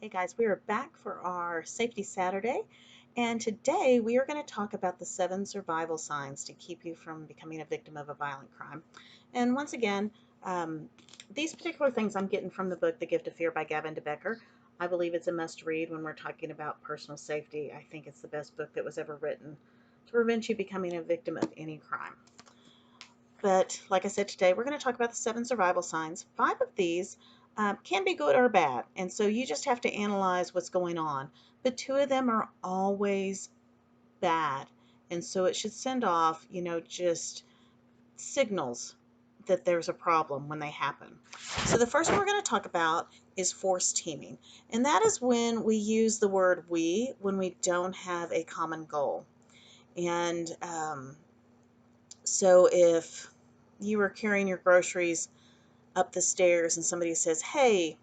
Hey guys, we are back for our Safety Saturday, and today we are going to talk about the 7 survival signs to keep you from becoming a victim of a violent crime. And once again, um, these particular things I'm getting from the book The Gift of Fear by Gavin DeBecker. I believe it's a must read when we're talking about personal safety. I think it's the best book that was ever written to prevent you becoming a victim of any crime. But like I said, today we're going to talk about the 7 survival signs. 5 of these can be good or bad, and so you just have to analyze what's going on. But 2 of them are always bad, and so it should send off, just signals that there's a problem when they happen. So the first one we're going to talk about is forced teaming, and that is when we use the word we when we don't have a common goal. And so if you are carrying your groceries up the stairs and somebody says, "Hey,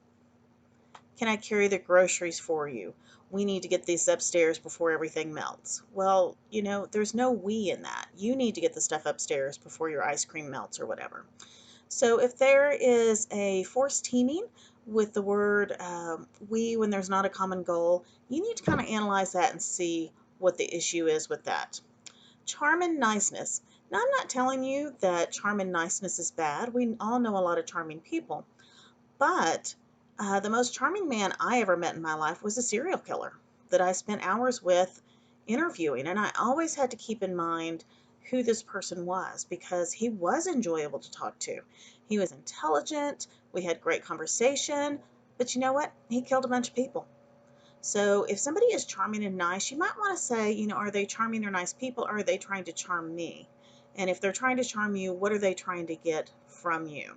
can I carry the groceries for you? We need to get these upstairs before everything melts." Well, there's no we in that. You need to get the stuff upstairs before your ice cream melts or whatever. So if there is a forced teaming with the word we when there's not a common goal, you need to kind of analyze that and see what the issue is with that. Charm and niceness. Now, I'm not telling you that charm and niceness is bad. We all know a lot of charming people. But the most charming man I ever met in my life was a serial killer that I spent hours with interviewing. And I always had to keep in mind who this person was because he was enjoyable to talk to. He was intelligent. We had great conversation. But you know what? He killed a bunch of people. So if somebody is charming and nice, you might want to say, are they charming or nice people, or are they trying to charm me? And if they're trying to charm you, what are they trying to get from you?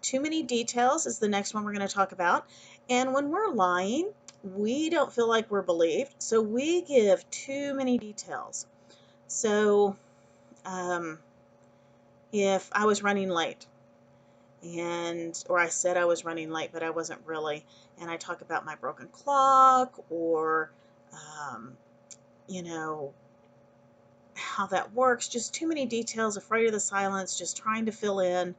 Too many details is the next one we're going to talk about. And when we're lying, we don't feel like we're believed, so we give too many details. So um, if I was running late, or I said I was running late, but I wasn't really, and I talk about my broken clock or um, you know, how that works, just too many details, afraid of the silence, just trying to fill in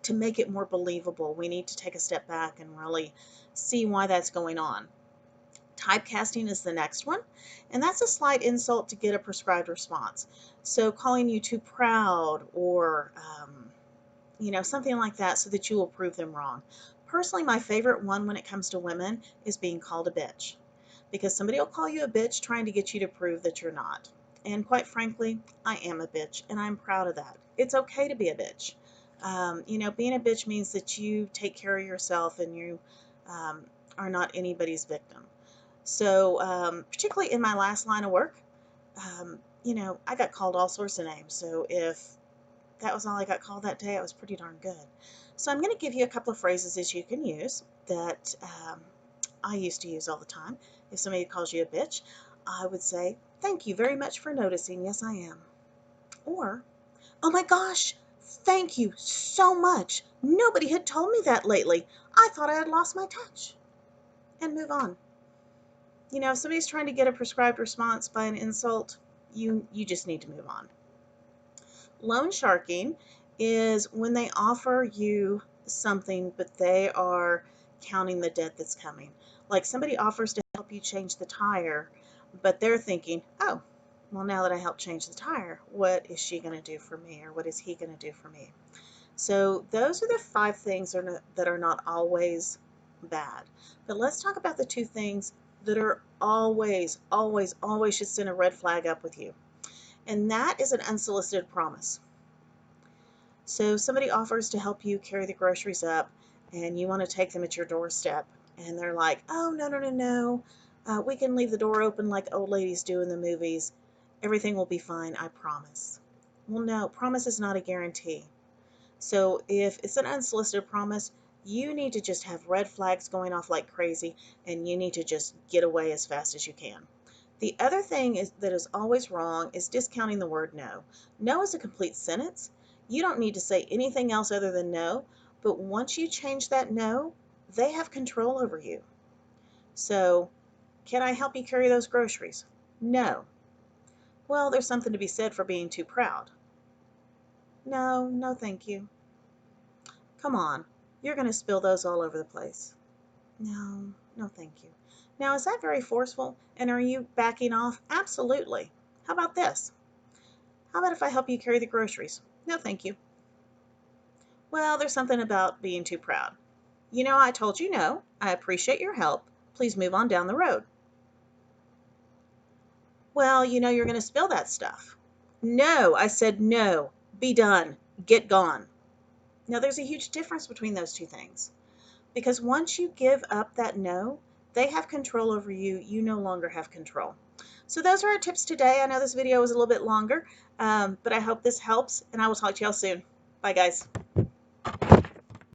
to make it more believable. We need to take a step back and really see why that's going on. Typecasting is the next one, and that's a slight insult to get a prescribed response. So calling you too proud or something like that so that you will prove them wrong. Personally, my favorite one when it comes to women is being called a bitch, because somebody will call you a bitch trying to get you to prove that you're not. And quite frankly, I am a bitch, and I'm proud of that. It's okay to be a bitch. Being a bitch means that you take care of yourself and you um, are not anybody's victim. So, particularly in my last line of work, I got called all sorts of names. So if that was all I got called that day, it was pretty darn good. So I'm going to give you a couple of phrases that you can use that I used to use all the time. If somebody calls you a bitch, I would say, "Thank you very much for noticing. Yes, I am." Or, "Oh my gosh, thank you so much. Nobody had told me that lately. I thought I had lost my touch." And move on. If somebody's trying to get a prescribed response by an insult, you just need to move on. Loan sharking is when they offer you something, but they are counting the debt that's coming. Like somebody offers to help you change the tire, but they're thinking, "Oh, well, now that I help change the tire, what is she going to do for me, or what is he going to do for me?" So those are the 5 things that are not always bad. But let's talk about the 2 things that are always, always, always should send a red flag up with you. And that is an unsolicited promise. So somebody offers to help you carry the groceries up and you want to take them at your doorstep. And they're like, "Oh, no, no, no, no. We can leave the door open like old ladies do in the movies. Everything will be fine, I promise." Well, no, promise is not a guarantee. So if it's an unsolicited promise, you need to just have red flags going off like crazy, and you need to just get away as fast as you can. The other thing that is always wrong is discounting the word no. No is a complete sentence. You don't need to say anything else other than no, but once you change that no, they have control over you. So, "Can I help you carry those groceries?" "No." "Well, there's something to be said for being too proud." "No, no, thank you." "Come on, you're going to spill those all over the place." No, no, thank you. Now, is that very forceful? And are you backing off? Absolutely. How about this? How about if I help you carry the groceries? No, thank you. Well, there's something about being too proud. You know, I told you no. I appreciate your help. Please move on down the road. Well, you know you're going to spill that stuff. No, I said no. Be done. Get gone. Now, there's a huge difference between those two things. Because once you give up that no, they have control over you. You no longer have control. So those are our tips today. I know this video was a little bit longer, but I hope this helps, and I will talk to y'all soon. Bye, guys.